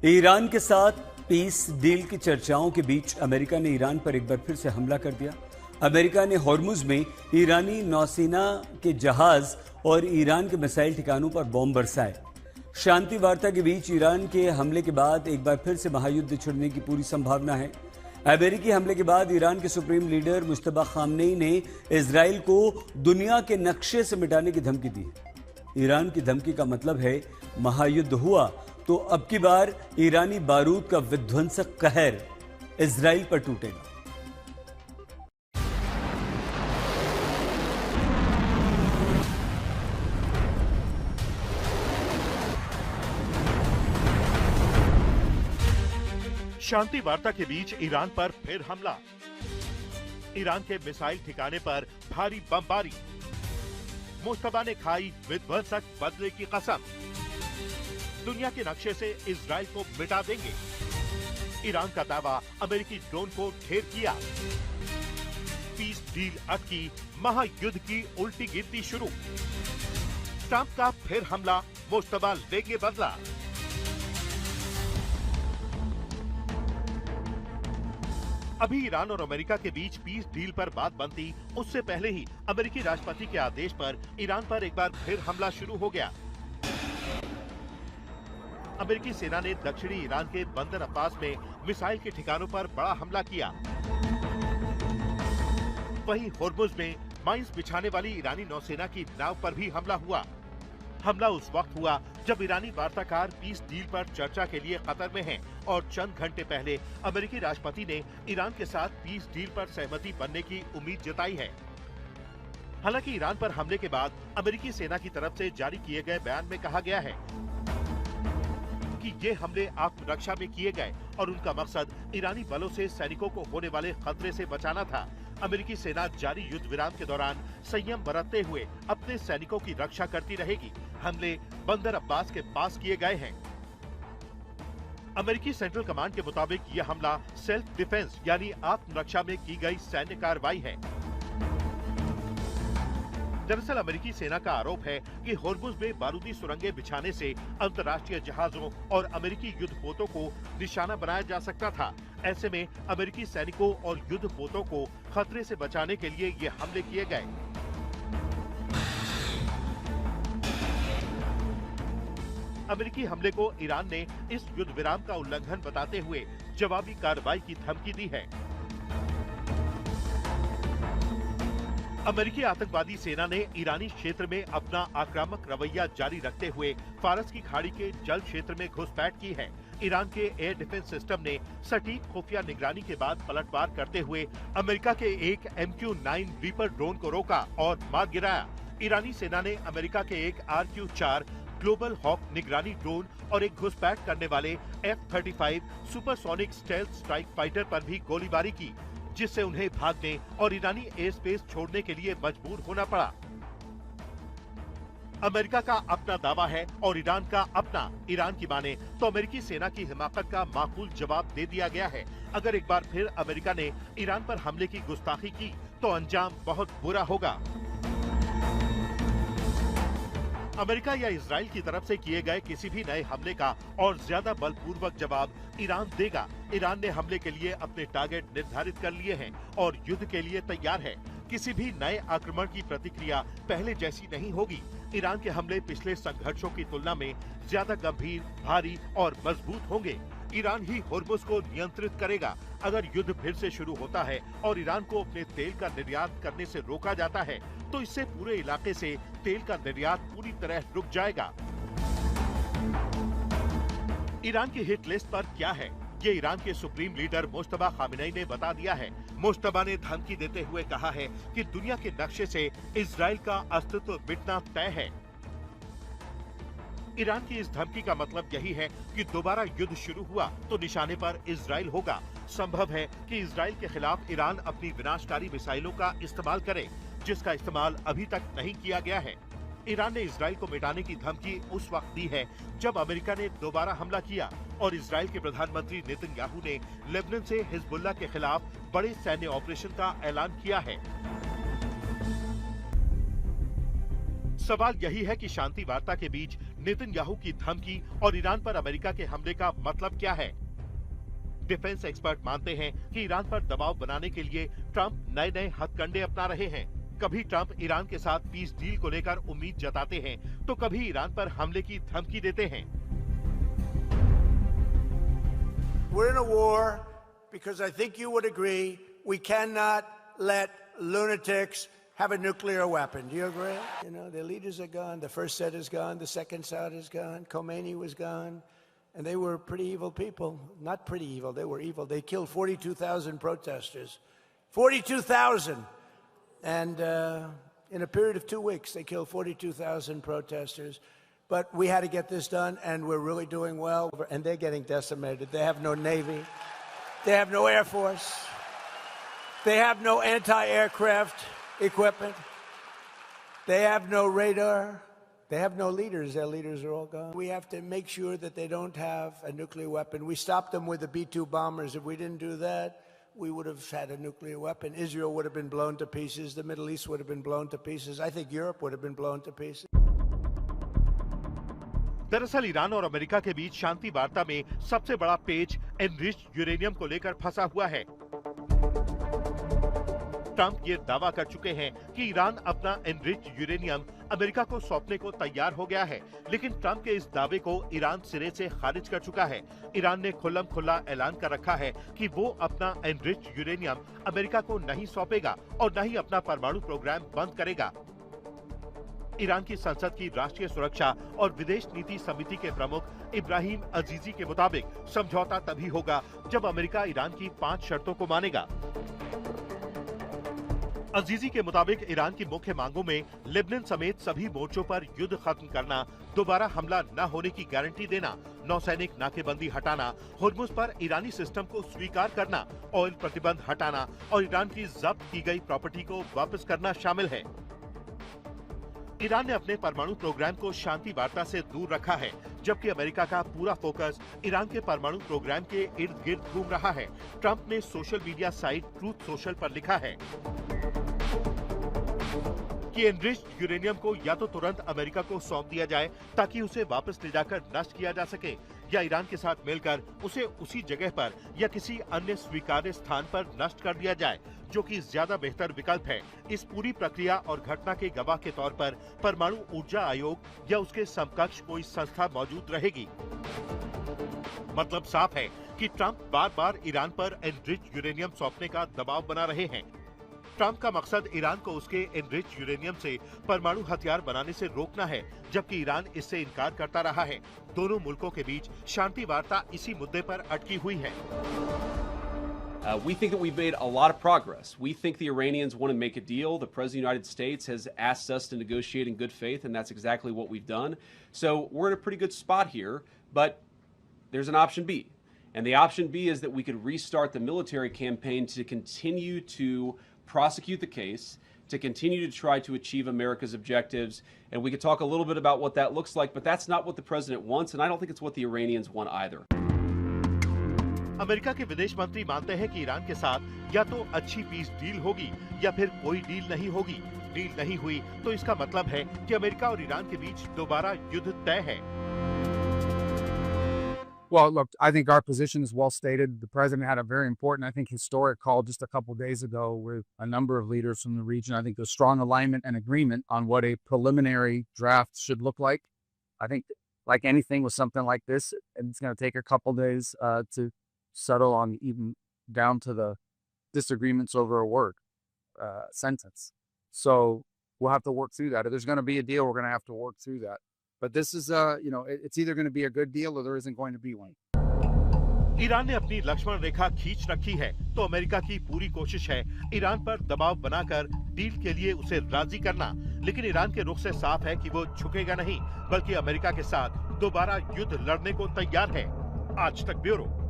Iran के साथ peace deal की चर्चाओं के बीच अमेरिका ने ईरान पर एक बार फिर से हमला कर दिया। अमेरिका ने हॉर्मुज में ईरानी नौसेना के जहाज और ईरान के मिसाइल ठिकानों पर बॉम्ब बरसाए। शांति वार्ता के बीच ईरान के हमले के बाद एक बार फिर से महायुद्ध छिड़ने की पूरी संभावना है। अमेरिकी हमले के बाद ईरान के सुप्रीम लीडर मुश्तबा खामनेई ने इजराइल को दुनिया के नक्शे से मिटाने की धमकी दी है। ईरान की धमकी का मतलब है महायुद्ध हुआ तो अब की बार ईरानी बारूद का विध्वंसक कहर इजराइल पर टूटेगा। शांति वार्ता के बीच ईरान पर फिर हमला। ईरान के मिसाइल ठिकाने पर भारी बमबारी। मुश्तबा ने खाई विध्वंसक बदले की कसम। दुनिया के नक्शे से इजराइल को मिटा देंगे। ईरान का दावा, अमेरिकी ड्रोन को ढेर किया। पीस डील अटकी, महायुद्ध की उल्टी गिनती शुरू। ट्रंप का फिर हमला, मुश्तबा लेंगे बदला। अभी ईरान और अमेरिका के बीच पीस डील पर बात बनती उससे पहले ही अमेरिकी राष्ट्रपति के आदेश पर ईरान पर एक बार फिर हमला शुरू हो गया। अमेरिकी सेना ने दक्षिणी ईरान के बंदर अब्बास में मिसाइल के ठिकानों पर बड़ा हमला किया। वहीं होर्मुज में माइंस बिछाने वाली ईरानी नौसेना की नाव पर भी हमला हुआ। हमला उस वक्त हुआ जब ईरानी वार्ताकार पीस डील पर चर्चा के लिए कतर में हैं और चंद घंटे पहले अमेरिकी राष्ट्रपति ने ईरान के साथ पीस डील पर सहमति बनने की उम्मीद जताई है। हालांकि ईरान पर हमले के बाद अमेरिकी सेना की तरफ से जारी किए गए बयान में कहा गया है कि ये हमले आत्मरक्षा में किए गए और उनका मकसद ईरानी बलों से सैनिकों को होने वाले खतरे से बचाना था। अमेरिकी सेना जारी युद्ध विराम के दौरान संयम बरतते हुए अपने सैनिकों की रक्षा करती रहेगी। हमले बंदर अब्बास के पास किए गए हैं। अमेरिकी सेंट्रल कमांड के मुताबिक यह हमला सेल्फ डिफेंस यानी आत्मरक्षा में की गई सैन्य कार्रवाई है। दरअसल अमेरिकी सेना का आरोप है कि होर्मुज में बारूदी सुरंगें बिछाने से अंतर्राष्ट्रीय जहाजों और अमेरिकी युद्धपोतों को निशाना बनाया जा सकता था। ऐसे में अमेरिकी सैनिकों और युद्धपोतों को खतरे से बचाने के लिए ये हमले किए गए। अमेरिकी हमले को ईरान ने इस युद्ध विराम का उल्लंघन बताते हुए जवाबी कार्रवाई की धमकी दी है। अमेरिकी आतंकवादी सेना ने ईरानी क्षेत्र में अपना आक्रामक रवैया जारी रखते हुए फारस की खाड़ी के जल क्षेत्र में घुसपैठ की है। ईरान के एयर डिफेंस सिस्टम ने सटीक खुफिया निगरानी के बाद पलटवार करते हुए अमेरिका के एक MQ-9 रीपर ड्रोन को रोका और मार गिराया। ईरानी सेना ने अमेरिका के एक RQ-4 ग्लोबल हॉक निगरानी ड्रोन और एक घुसपैठ करने वाले F-35 supersonic stealth strike fighter पर भी गोलीबारी की, जिससे उन्हें भागने और ईरानी एयर स्पेस छोड़ने के लिए मजबूर होना पड़ा। अमेरिका का अपना दावा है और ईरान का अपना। ईरान की माने तो अमेरिकी सेना की हिमाकत का माकूल जवाब दे दिया गया है। अगर एक बार फिर अमेरिका ने ईरान पर हमले की गुस्ताखी की तो अंजाम बहुत बुरा होगा। अमेरिका या इजराइल की तरफ से किए गए किसी भी नए हमले का और ज्यादा बलपूर्वक जवाब ईरान देगा। ईरान ने हमले के लिए अपने टारगेट निर्धारित कर लिए हैं और युद्ध के लिए तैयार है। किसी भी नए आक्रमण की प्रतिक्रिया पहले जैसी नहीं होगी। ईरान के हमले पिछले संघर्षों की तुलना में ज्यादा गंभीर, भारी और मजबूत होंगे। ईरान ही होर्मुज को नियंत्रित करेगा। अगर युद्ध फिर से शुरू होता है और ईरान को अपने तेल का निर्यात करने से रोका जाता है तो इससे पूरे इलाके से तेल का निर्यात पूरी तरह रुक जाएगा। ईरान की हिट लिस्ट पर क्या है, ये ईरान के सुप्रीम लीडर मुश्तबा खामनेई ने बता दिया है। मुश्तबा ने धमकी देते हुए कहा है कि दुनिया के नक्शे से इजराइल का अस्तित्व मिटना तय है। ईरान की इस धमकी का मतलब यही है कि दोबारा युद्ध शुरू हुआ तो निशाने पर इजराइल होगा। संभव है कि इजराइल के खिलाफ ईरान अपनी विनाशकारी मिसाइलों का इस्तेमाल करे, जिसका इस्तेमाल अभी तक नहीं किया गया है। ईरान ने इजराइल को मिटाने की धमकी उस वक्त दी है जब अमेरिका ने दोबारा हमला किया और इजराइल के प्रधानमंत्री नेतन्याहू ने लेबनान से हिजबुल्लाह के खिलाफ बड़े सैन्य ऑपरेशन का ऐलान किया है। सवाल यही है कि शांति वार्ता के बीच नेतन्याहू की धमकी और ईरान पर अमेरिका के हमले का मतलब क्या है? डिफेंस एक्सपर्ट मानते हैं कि ईरान पर दबाव बनाने के लिए ट्रंप नए-नए हथकंडे अपना रहे हैं। कभी ट्रंप ईरान के साथ पीस डील को लेकर उम्मीद जताते हैं, तो कभी ईरान पर हमले की धमकी देते हैं। We're in a war because I think you would agree we cannot let lunatics have a nuclear weapon. Do you agree? You know, their leaders are gone. The first set is gone. The second set is gone. Khomeini was gone. And they were pretty evil people. Not pretty evil. They were evil. They killed 42,000 protesters. 42,000! And in a period of 2 weeks, they killed 42,000 protesters. But we had to get this done, and we're really doing well. And they're getting decimated. They have no Navy. They have no Air Force. They have no anti-aircraft equipment. They have no radar. They have no leaders. Their leaders are all gone. We have to make sure that they don't have a nuclear weapon. We stopped them with the B-2 bombers. If we didn't do that, we would have had a nuclear weapon. Israel would have been blown to pieces. The Middle East would have been blown to pieces. I think Europe would have been blown to pieces. दरअसल Iran और America के बीच शांति वार्ता में सबसे बड़ा पेच enriched uranium को लेकर फंसा हुआ है। ट्रंप ये दावा कर चुके हैं कि ईरान अपना एनरिच्ड यूरेनियम अमेरिका को सौंपने को तैयार हो गया है, लेकिन ट्रंप के इस दावे को ईरान सिरे से खारिज कर चुका है। ईरान ने खुल्लम खुल्ला ऐलान कर रखा है कि वो अपना एनरिच्ड यूरेनियम अमेरिका को नहीं सौंपेगा और न ही अपना परमाणु प्रोग्राम बंद करेगा। ईरान की संसद की राष्ट्रीय सुरक्षा और विदेश नीति समिति के प्रमुख इब्राहिम अजीजी के मुताबिक समझौता तभी होगा जब अमेरिका ईरान की 5 शर्तों को मानेगा। अजीजी के मुताबिक ईरान की मुख्य मांगों में लेबनान समेत सभी मोर्चों पर युद्ध खत्म करना, दोबारा हमला न होने की गारंटी देना, नौसैनिक नाकेबंदी हटाना, हुर्मुज पर ईरानी सिस्टम को स्वीकार करना, ऑयल प्रतिबंध हटाना और ईरान की जब्त की गई प्रॉपर्टी को वापस करना शामिल है। ईरान ने अपने परमाणु प्रोग्राम को शांति वार्ता से दूर रखा है, जबकि अमेरिका का पूरा फोकस ईरान के परमाणु प्रोग्राम के इर्द गिर्द घूम रहा है। ट्रंप ने social media site truth social पर लिखा है कि एनरिच्ड यूरेनियम को या तो तुरंत अमेरिका को सौंप दिया जाए ताकि उसे वापस ले जाकर नष्ट किया जा सके, या ईरान के साथ मिलकर उसे उसी जगह पर या किसी अन्य स्वीकार्य स्थान पर नष्ट कर दिया जाए, जो कि ज्यादा बेहतर विकल्प है। इस पूरी प्रक्रिया और घटना के गवाह के तौर पर परमाणु ऊर्जा आयोग या उसके समकक्ष कोई संस्था मौजूद रहेगी। मतलब साफ है कि ट्रंप बार-बार ईरान पर एनरिच्ड यूरेनियम सौंपने का दबाव बना रहे हैं। ट्रंप का मकसद ईरान को उसके एनरिच्ड यूरेनियम से परमाणु हथियार बनाने से रोकना है, जबकि ईरान इससे इनकार करता रहा है। दोनों मुल्कों के बीच शांति वार्ता इसी मुद्दे पर अटकी हुई है। We think that we've made a lot of progress. We think the Iranians want to make a deal. The President of the United States has asked us to negotiate in good faith, and that's exactly what we've done. So we're in a pretty good spot here, but there's an option B. And the option B is that we could restart the military campaign to continue to prosecute the case, to continue to try to achieve America's objectives. And we could talk a little bit about what that looks like, but that's not what the President wants, and I don't think it's what the Iranians want either. America के विदेश मंत्री मानते हैं कि Iran के साथ या तो अच्छी पीस डील होगी या फिर कोई डील नहीं होगी। डील नहीं हुई तो इसका मतलब है कि अमेरिका और ईरान के बीच दोबारा युद्ध तय है। Well, look, I think our position is well stated. The president had a very important, I think, historic call just a couple of days ago with a number of leaders from the region. I think there's strong alignment and agreement on what a preliminary draft should look like. I think, like anything with something like this, it's going to take a couple of days to settle on, even down to the disagreements over a word sentence. So we'll have to work through that. If there's going to be a deal, we're going to have to work through that. But this is, it's either going to be a good deal or there isn't going to be one. Iran ने अपनी लक्ष्मण रेखा खींच रखी है, तो America की पूरी कोशिश है ईरान पर दबाव बनाकर डील के लिए उसे राजी करना। लेकिन ईरान के रुख से साफ है कि वो झुकेगा नहीं, बल्कि अमेरिका के साथ दोबारा युद्ध लड़ने को तैयार है। आज तक ब्यूरो।